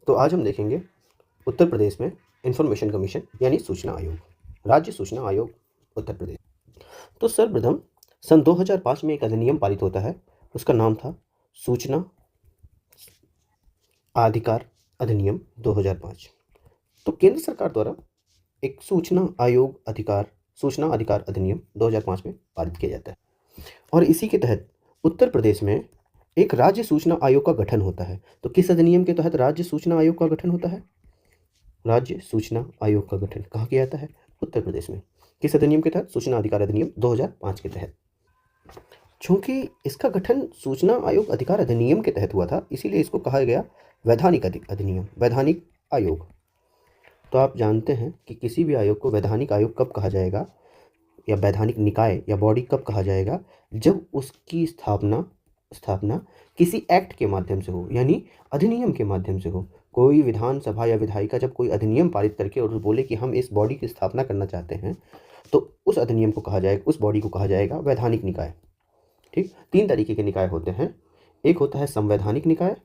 तो आज हम देखेंगे उत्तर प्रदेश में इंफॉर्मेशन कमीशन यानी सूचना आयोग, राज्य सूचना आयोग उत्तर प्रदेश। तो सर्वप्रथम सन 2005 में एक अधिनियम पारित होता है, उसका नाम था सूचना अधिकार अधिनियम 2005। तो केंद्र सरकार द्वारा एक सूचना अधिकार अधिनियम 2005 में पारित किया जाता है और इसी के तहत उत्तर प्रदेश में एक राज्य सूचना आयोग का गठन होता है। तो किस अधिनियम के तहत राज्य सूचना आयोग का गठन होता है? राज्य सूचना आयोग का गठन कहाँ किया जाता है? उत्तर प्रदेश में। किस अधिनियम के तहत? सूचना अधिकार अधिनियम 2005 के तहत। चूंकि इसका गठन सूचना आयोग अधिकार अधिनियम के तहत हुआ था, इसीलिए इसको कहा गया वैधानिक अधिनियम, वैधानिक आयोग। तो आप जानते हैं कि किसी भी आयोग को वैधानिक आयोग कब कहा जाएगा या वैधानिक निकाय या बॉडी कब कहा जाएगा? जब उसकी स्थापना किसी एक्ट के माध्यम से हो, यानी अधिनियम के माध्यम से हो। कोई विधानसभा या विधायिका जब कोई अधिनियम पारित करके और बोले कि हम इस बॉडी की स्थापना करना चाहते हैं, तो उस अधिनियम को कहा जाएगा, उस बॉडी को कहा जाएगा वैधानिक निकाय। ठीक, 3 तरीके के निकाय होते हैं। एक होता है संवैधानिक निकाय,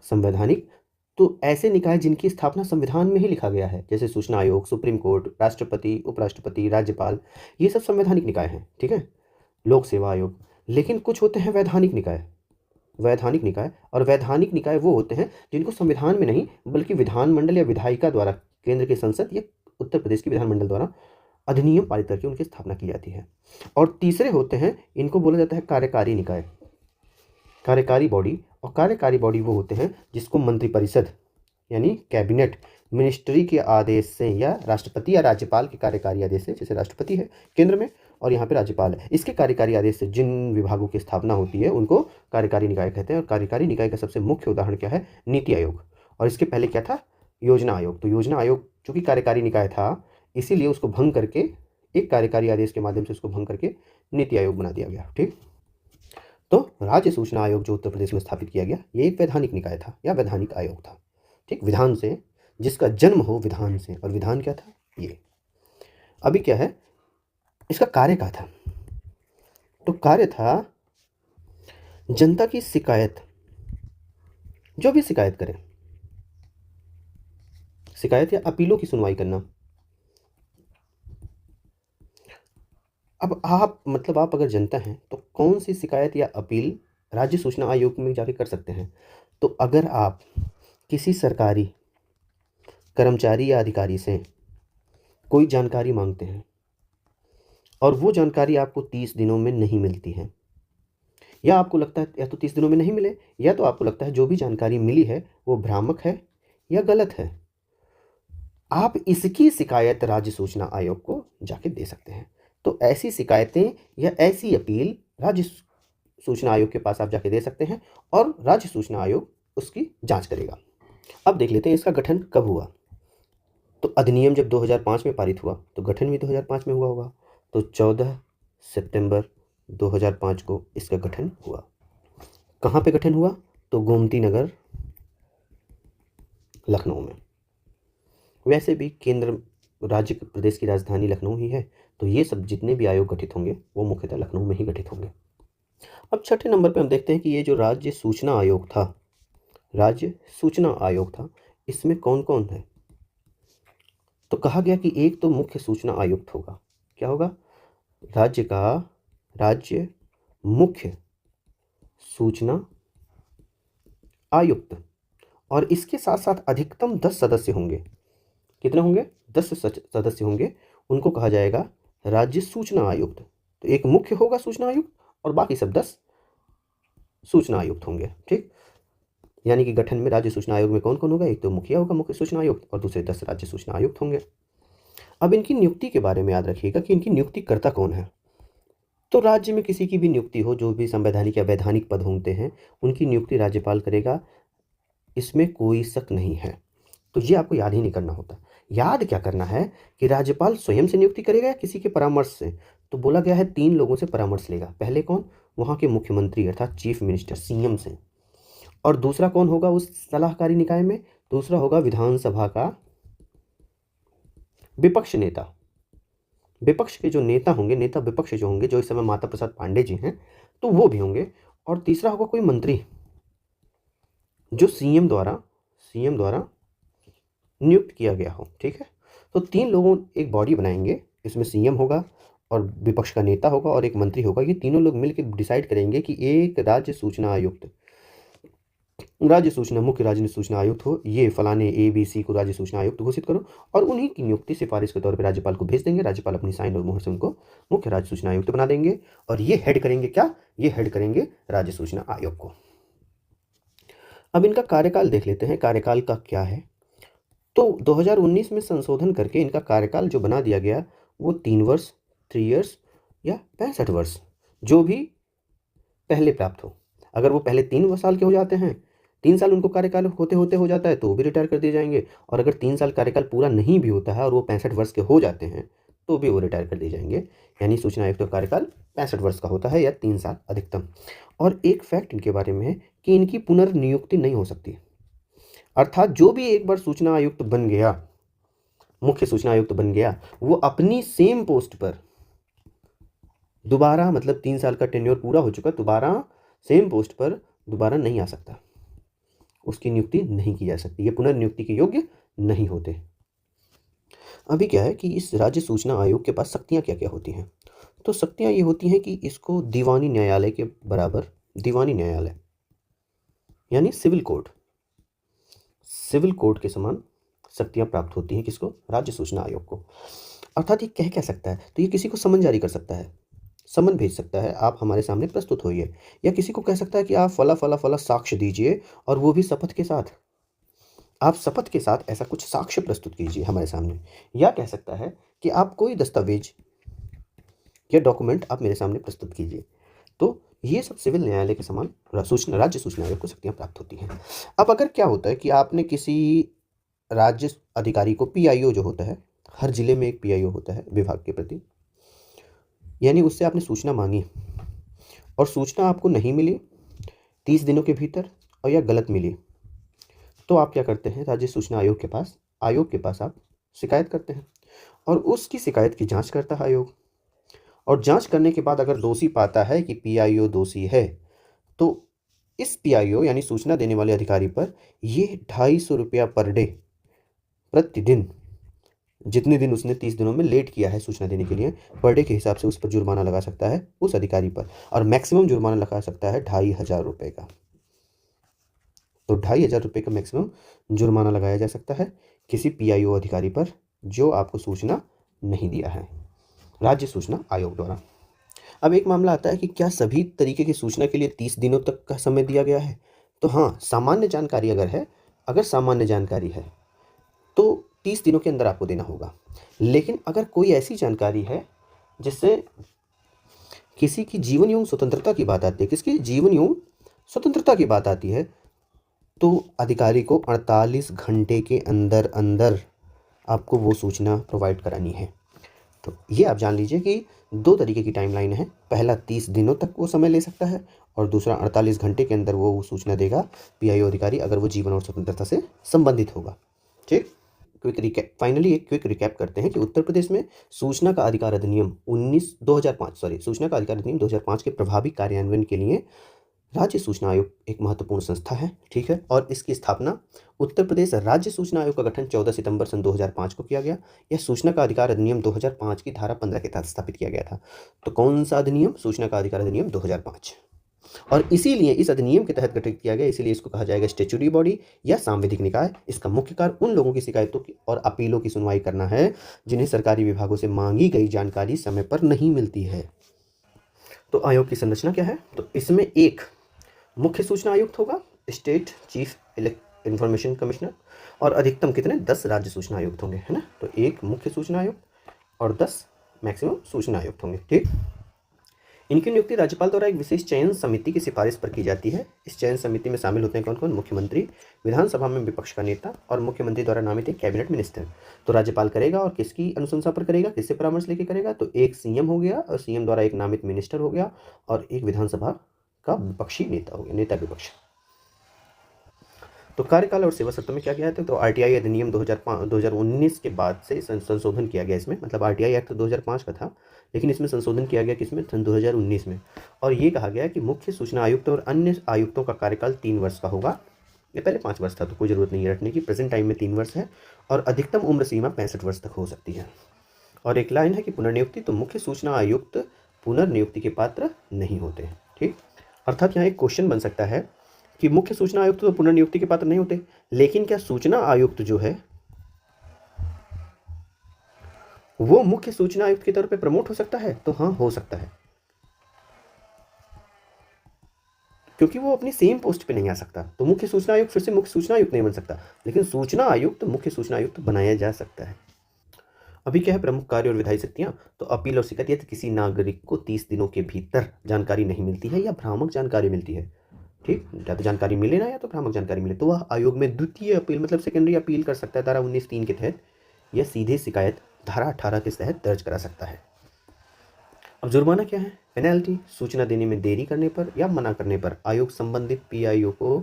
संवैधानिक तो ऐसे निकाय जिनकी स्थापना संविधान में ही लिखा गया है, जैसे सूचना आयोग, सुप्रीम कोर्ट, राष्ट्रपति, उपराष्ट्रपति, राज्यपाल, ये सब संवैधानिक निकाय हैं। ठीक है, लोक सेवा आयोग। लेकिन कुछ होते हैं वैधानिक निकाय, वैधानिक निकाय। और वैधानिक निकाय वो होते हैं जिनको संविधान में नहीं बल्कि विधानमंडल या विधायिका द्वारा, केंद्र की संसद या उत्तर प्रदेश की विधानमंडल द्वारा अधिनियम पारित करके उनकी स्थापना की जाती है। और तीसरे होते हैं, इनको बोला जाता है कार्यकारी निकाय, कार्यकारी बॉडी। और कार्यकारी बॉडी वो होते हैं जिसको मंत्रिपरिषद यानी कैबिनेट, मिनिस्ट्री के आदेश से या राष्ट्रपति या राज्यपाल के कार्यकारी आदेश से, जैसे राष्ट्रपति है केंद्र में और यहाँ पे राज्यपाल है, इसके कार्यकारी आदेश से जिन विभागों की स्थापना होती है उनको कार्यकारी निकाय कहते हैं। और कार्यकारी निकाय का सबसे मुख्य उदाहरण क्या है? नीति आयोग। और इसके पहले क्या था? योजना आयोग। तो योजना आयोग चूंकि कार्यकारी निकाय था, इसीलिए उसको भंग करके, एक कार्यकारी आदेश के माध्यम से उसको भंग करके नीति आयोग बना दिया गया। ठीक, तो राज्य सूचना आयोग जो उत्तर प्रदेश में स्थापित किया गया, ये एक वैधानिक निकाय था या वैधानिक आयोग था। ठीक, विधान से, जिसका जन्म हो विधान से। और विधान क्या था? ये। अभी क्या है, इसका कार्य क्या था? तो कार्य था जनता की शिकायत, जो भी शिकायत करे, शिकायत या अपीलों की सुनवाई करना। अब आप अगर जनता हैं तो कौन सी शिकायत या अपील राज्य सूचना आयोग में जाके कर सकते हैं? तो अगर आप किसी सरकारी कर्मचारी या अधिकारी से कोई जानकारी मांगते हैं और वो जानकारी आपको 30 दिनों में नहीं मिलती है, या आपको लगता है या तो 30 दिनों में नहीं मिले, या तो आपको लगता है जो भी जानकारी मिली है वो भ्रामक है या गलत है, आप इसकी शिकायत राज्य सूचना आयोग को जाके दे सकते हैं। तो ऐसी शिकायतें या ऐसी अपील राज्य सूचना आयोग के पास आप जाके दे सकते हैं और राज्य सूचना आयोग उसकी जांच करेगा। अब देख लेते हैं इसका गठन कब हुआ। तो अधिनियम जब 2005 में पारित हुआ तो गठन भी 2005 में हुआ होगा। तो 14 सितंबर 2005 को इसका गठन हुआ। कहाँ पे गठन हुआ? तो गोमती नगर, लखनऊ में। वैसे भी केंद्र राज्य प्रदेश की राजधानी लखनऊ ही है, तो ये सब जितने भी आयोग गठित होंगे वो मुख्यतः लखनऊ में ही गठित होंगे। अब छठे नंबर पे हम देखते हैं कि ये जो राज्य सूचना आयोग था, राज्य सूचना आयोग था, इसमें कौन कौन है? तो कहा गया कि एक तो मुख्य सूचना आयुक्त होगा। क्या होगा? राज्य मुख्य सूचना आयुक्त। और इसके साथ साथ अधिकतम 10 सदस्य होंगे। कितने होंगे? 10 सदस्य होंगे। उनको कहा जाएगा राज्य सूचना आयुक्त। तो एक मुख्य होगा सूचना आयुक्त और बाकी सब 10 सूचना आयुक्त होंगे। ठीक, यानी कि गठन में राज्य सूचना आयोग में कौन कौन होगा? एक तो मुखिया होगा, मुख्य सूचना आयुक्त, और दूसरे 10 राज्य सूचना आयुक्त होंगे। अब इनकी नियुक्ति के बारे में याद रखिएगा कि इनकी नियुक्ति करता कौन है। तो राज्य में किसी की भी नियुक्ति हो, जो भी संवैधानिक या वैधानिक पद होते हैं, उनकी नियुक्ति राज्यपाल करेगा, इसमें कोई शक नहीं है। तो ये आपको याद ही नहीं करना होता। याद क्या करना है कि राज्यपाल स्वयं से नियुक्ति करेगा या किसी के परामर्श से? तो बोला गया है 3 लोगों से परामर्श लेगा। पहले कौन? वहाँ के मुख्यमंत्री अर्थात चीफ मिनिस्टर, सीएम से। और दूसरा कौन होगा उस सलाहकारी निकाय में? दूसरा होगा विधानसभा का विपक्ष नेता। विपक्ष के जो नेता होंगे, नेता विपक्ष जो होंगे, जो इस समय माता प्रसाद पांडे जी हैं, तो वो भी होंगे। और तीसरा होगा कोई मंत्री जो सीएम सीएम द्वारा नियुक्त किया गया हो। ठीक है, तो 3 लोगों एक बॉडी बनाएंगे, इसमें सीएम होगा और विपक्ष का नेता होगा और एक मंत्री होगा। ये तीनों लोग मिलकर डिसाइड करेंगे कि एक राज्य सूचना आयुक्त, राज्य सूचना मुख्य राज्य सूचना आयुक्त हो, ये फलाने ABC को राज्य सूचना आयुक्त घोषित करो, और उन्हीं की नियुक्ति सिफारिश के तौर पर राज्यपाल को भेज देंगे। राज्यपाल अपनी साइन और मुहर से उनको मुख्य राज्य सूचना आयुक्त बना देंगे, और ये हेड करेंगे क्या, ये हेड करेंगे राज्य सूचना आयोग को। अब इनका कार्यकाल देख लेते हैं, कार्यकाल का क्या है। तो 2019 में संशोधन करके इनका कार्यकाल जो बना दिया गया वो 3 वर्ष, 3 इयर्स या 65 वर्ष, जो भी पहले प्राप्त हो। अगर वो पहले 3 साल के हो जाते हैं, 3 साल उनको कार्यकाल होते होते हो जाता है तो वो भी रिटायर कर दिए जाएंगे, और अगर 3 साल कार्यकाल पूरा नहीं भी होता है और वो 65 वर्ष के हो जाते हैं तो भी वो रिटायर कर दिए जाएंगे। यानी सूचना आयुक्त का कार्यकाल 65 वर्ष का होता है या 3 साल अधिकतम। और एक फैक्ट इनके बारे में है कि इनकी पुनर्नियुक्ति नहीं हो सकती, अर्थात जो भी एक बार सूचना आयुक्त बन गया, मुख्य सूचना आयुक्त बन गया, वो अपनी सेम पोस्ट पर दोबारा, मतलब 3 साल का टेन्योर पूरा हो चुका, दोबारा सेम पोस्ट पर दोबारा नहीं आ सकता, उसकी नियुक्ति नहीं की जा सकती, ये पुनर्नियुक्ति के योग्य नहीं होते। अभी क्या है कि इस राज्य सूचना आयोग के पास शक्तियां क्या क्या होती हैं। तो शक्तियां ये होती हैं कि इसको दीवानी न्यायालय के बराबर, दीवानी न्यायालय यानी सिविल कोर्ट, सिविल कोर्ट के समान शक्तियां प्राप्त होती हैं किसको, राज्य सूचना आयोग को। अर्थात ये कह सकता है, तो ये किसी को समन जारी कर सकता है, समन भेज सकता है, आप हमारे सामने प्रस्तुत होइए, या किसी को कह सकता है कि आप फला फला फला साक्ष्य दीजिए, और वो भी शपथ के साथ, आप शपथ के साथ ऐसा कुछ साक्ष्य प्रस्तुत कीजिए हमारे सामने। या कह सकता है कि आप कोई दस्तावेज या डॉक्यूमेंट आप मेरे सामने प्रस्तुत कीजिए। तो ये सब सिविल न्यायालय के समान राज्य सूचना आयोग को शक्तियां प्राप्त होती हैं। अब अगर क्या होता है कि आपने किसी राज्य अधिकारी को, PIO जो होता है, हर जिले में एक PIO होता है विभाग के प्रति, यानी उससे आपने सूचना मांगी और सूचना आपको नहीं मिली 30 दिनों के भीतर, और या गलत मिली, तो आप क्या करते हैं, राज्य सूचना आयोग के पास आप शिकायत करते हैं, और उसकी शिकायत की जांच करता है आयोग। और जांच करने के बाद अगर दोषी पाता है कि PIO दोषी है, तो इस PIO यानी सूचना देने वाले अधिकारी पर ये 250 रुपया पर डे, प्रतिदिन, जितने दिन उसने 30 दिनों में लेट किया है सूचना देने के लिए, पर डे के हिसाब से उस पर जुर्माना लगा सकता है उस अधिकारी पर, और मैक्सिमम जुर्माना लगा सकता है 2500 रुपये का। तो 2500 रुपये का मैक्सिमम जुर्माना लगाया जा सकता है किसी PIO अधिकारी पर जो आपको सूचना नहीं दिया है राज्य सूचना आयोग द्वारा। अब एक मामला आता है कि क्या सभी तरीके की सूचना के लिए 30 दिनों तक का समय दिया गया है। तो हाँ, सामान्य जानकारी अगर है, अगर सामान्य जानकारी है तो 30 दिनों के अंदर आपको देना होगा। लेकिन अगर कोई ऐसी जानकारी है जिससे किसी की जीवन एवं स्वतंत्रता की बात आती है, किसकी जीवन एवं स्वतंत्रता की बात आती है, तो अधिकारी को 48 घंटे के अंदर अंदर आपको वो सूचना प्रोवाइड करानी है। तो ये आप जान लीजिए कि 2 तरीके की टाइमलाइन है। पहला 30 दिनों तक वो समय ले सकता है, और दूसरा 48 घंटे के अंदर वो सूचना देगा PIO अधिकारी, अगर वो जीवन और स्वतंत्रता से संबंधित होगा। ठीक, क्विक रिकैप, फाइनली एक क्विक रिकैप करते हैं कि उत्तर प्रदेश में सूचना का अधिकार अधिनियम 2005 के प्रभावी कार्यान्वयन के लिए राज्य सूचना आयोग एक महत्वपूर्ण संस्था है। ठीक है, और इसकी स्थापना उत्तर प्रदेश राज्य सूचना आयोग का गठन 14 सितंबर सन 2005 को किया गया। यह सूचना का अधिकार अधिनियम 2005 की धारा 15 के तहत स्थापित किया गया था। तो कौन सा अधिनियम, सूचना का अधिकार अधिनियम 2005, और इसीलिए इस अधिनियम के तहत गठित किया गया, इसीलिए इसको कहा जाएगा स्टैट्यूटरी बॉडी या सांविधिक निकाय। इसका मुख्य कार्य उन लोगों की शिकायतों की और अपीलों की सुनवाई करना है जिन्हें सरकारी विभागों से मांगी गई जानकारी समय पर नहीं मिलती है। तो आयोग की संरचना क्या है, तो इसमें एक मुख्य सूचना आयुक्त होगा, स्टेट चीफ इंफॉर्मेशन कमिश्नर, और अधिकतम कितने, 10 राज्य सूचना आयुक्त होंगे, है ना। तो एक मुख्य सूचना आयुक्त और 10 मैक्सिमम सूचना आयुक्त होंगे। ठीक, इनकी नियुक्ति राज्यपाल द्वारा एक विशेष चयन समिति की सिफारिश पर की जाती है। इस चयन समिति में शामिल होते हैं कौन कौन, मुख्यमंत्री, विधानसभा में विपक्ष का नेता, और मुख्यमंत्री द्वारा नामित एक कैबिनेट मिनिस्टर। तो राज्यपाल करेगा, और किसकी अनुशंसा पर करेगा, किससे परामर्श लेके करेगा, तो एक CM हो गया, और CM द्वारा एक नामित मिनिस्टर हो गया, और एक विधानसभा का विपक्षी नेता हो गया, नेता विपक्ष। तो कार्यकाल और सेवा शर्तों में क्या किया है, तो RTI अधिनियम 2019 के बाद से संशोधन किया गया इसमें, मतलब RTI एक्ट 2005 का था, लेकिन इसमें संशोधन किया गया किसमें, सन 2019 में। और ये कहा गया कि मुख्य सूचना आयुक्त और अन्य आयुक्तों का कार्यकाल 3 वर्ष का होगा, ये पहले 5 वर्ष था, तो कोई ज़रूरत नहीं है रटने की। प्रेजेंट टाइम में 3 वर्ष है और अधिकतम उम्र सीमा 65 वर्ष तक हो सकती है। और एक लाइन है कि पुनर्नियुक्ति, तो मुख्य सूचना आयुक्त पुनर्नियुक्ति के पात्र नहीं होते। ठीक, अर्थात यहाँ एक क्वेश्चन बन सकता है कि मुख्य सूचना आयुक्त तो पुनर्नियुक्ति के पात्र नहीं होते, लेकिन क्या सूचना आयुक्त जो है वो मुख्य सूचना आयुक्त के तौर पे प्रमोट हो सकता है? तो हाँ, हो सकता है, क्योंकि वो अपनी सेम पोस्ट पे नहीं आ सकता। तो मुख्य सूचना आयुक्त फिर से मुख्य सूचना आयुक्त नहीं बन सकता, लेकिन सूचना आयुक्त मुख्य सूचना आयुक्त बनाया जा सकता है। अभी क्या है, प्रमुख कार्य और विधायी शक्तियां। तो अपील और शिकायत, यदि किसी नागरिक को 30 दिनों के भीतर जानकारी नहीं मिलती है या भ्रामक जानकारी मिलती है, ठीक, या तो जानकारी मिले ना या तो भ्रामक जानकारी मिले, तो वह आयोग में द्वितीय अपील मतलब सेकेंडरी अपील कर सकता है धारा 19(3) के तहत, या सीधे शिकायत धारा 18 के तहत दर्ज करा सकता है। अब जुर्माना क्या है? पेनल्टी, सूचना देने में देरी करने पर या मना करने पर आयोग संबंधित पीआईओ को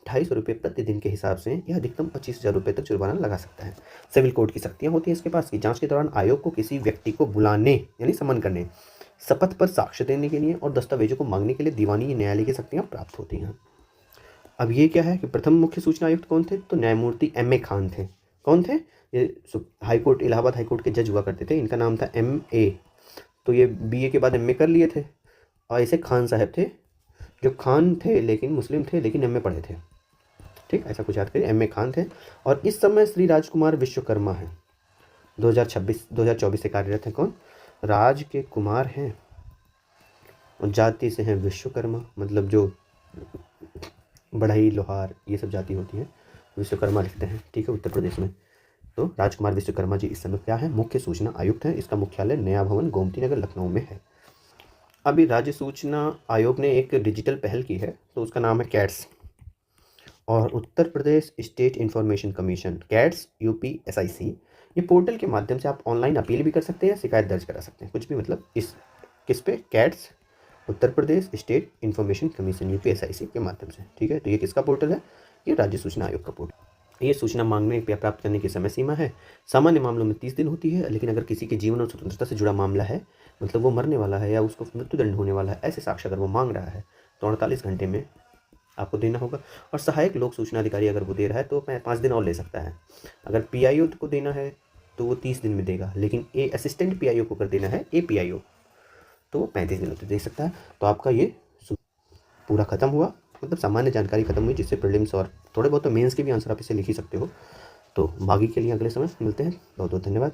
250 रुपये प्रतिदिन के हिसाब से या अधिकतम 25,000 रुपये तक जुर्माना लगा सकता है। सिविल कोर्ट की शक्तियां होती हैं इसके पास कि जांच के दौरान आयोग को किसी व्यक्ति को बुलाने यानी समन करने, शपथ पर साक्ष्य देने के लिए और दस्तावेजों को मांगने के लिए दीवानी न्यायालय की शक्तियां प्राप्त होती हैं। अब ये क्या है कि प्रथम मुख्य सूचना आयुक्त कौन थे? तो न्यायमूर्ति M.A. खान थे। कौन थे? ये हाईकोर्ट, इलाहाबाद हाईकोर्ट के जज हुआ करते थे, इनका नाम था M.A. तो ये BA के बाद MA कर लिए थे, और ऐसे खान साहब थे जो खान थे लेकिन मुस्लिम थे, लेकिन MA पढ़े थे। ठीक, ऐसा कुछ याद करिए, M.A. खान थे। और इस समय श्री राजकुमार विश्वकर्मा हैं, 2024 से कार्यरत हैं। कौन? राज के कुमार हैं और जाति से हैं विश्वकर्मा, मतलब जो बढ़ई लोहार ये सब जाति होती है, विश्वकर्मा लिखते हैं। ठीक है, उत्तर प्रदेश में। तो राजकुमार विश्वकर्मा जी इस समय क्या है? मुख्य सूचना आयुक्त हैं। इसका मुख्यालय नया भवन, गोमती नगर, लखनऊ में है। अभी राज्य सूचना आयोग ने एक डिजिटल पहल की है, तो उसका नाम है कैट्स, और Uttar Pradesh state information commission, CATS UPSIC, ये पोर्टल के माध्यम से आप ऑनलाइन अपील भी कर सकते हैं, शिकायत दर्ज करा सकते हैं, कुछ भी, मतलब इस किस पे? कैट्स, उत्तर Pradesh state information commission UPSIC के माध्यम से। ठीक है, तो ये किसका पोर्टल है? ये राज्य सूचना आयोग का पोर्टल। ये सूचना मांगने या प्राप्त करने की समय सीमा है, सामान्य मामलों में 30 दिन होती है, लेकिन अगर किसी के जीवन और स्वतंत्रता से जुड़ा मामला है, मतलब वो मरने वाला है या उसको मृत्युदंड होने वाला है, ऐसे साक्ष्य अगर वो मांग रहा है, तो 48 घंटे में आपको देना होगा। और सहायक लोक सूचना अधिकारी अगर वो दे रहा है तो 5 दिन और ले सकता है। अगर PIO को देना है तो वो 30 दिन में देगा, लेकिन असिस्टेंट PIO को अगर देना है, APIO, तो वो 35 दिनों तक दे सकता है। तो आपका ये पूरा खत्म हुआ, मतलब सामान्य जानकारी खत्म हुई, जिससे प्रीलिम्स और थोड़े बहुत तो मेंस के भी आंसर आप इसे लिख ही सकते हो। तो बाकी के लिए अगले समय मिलते हैं। बहुत बहुत धन्यवाद।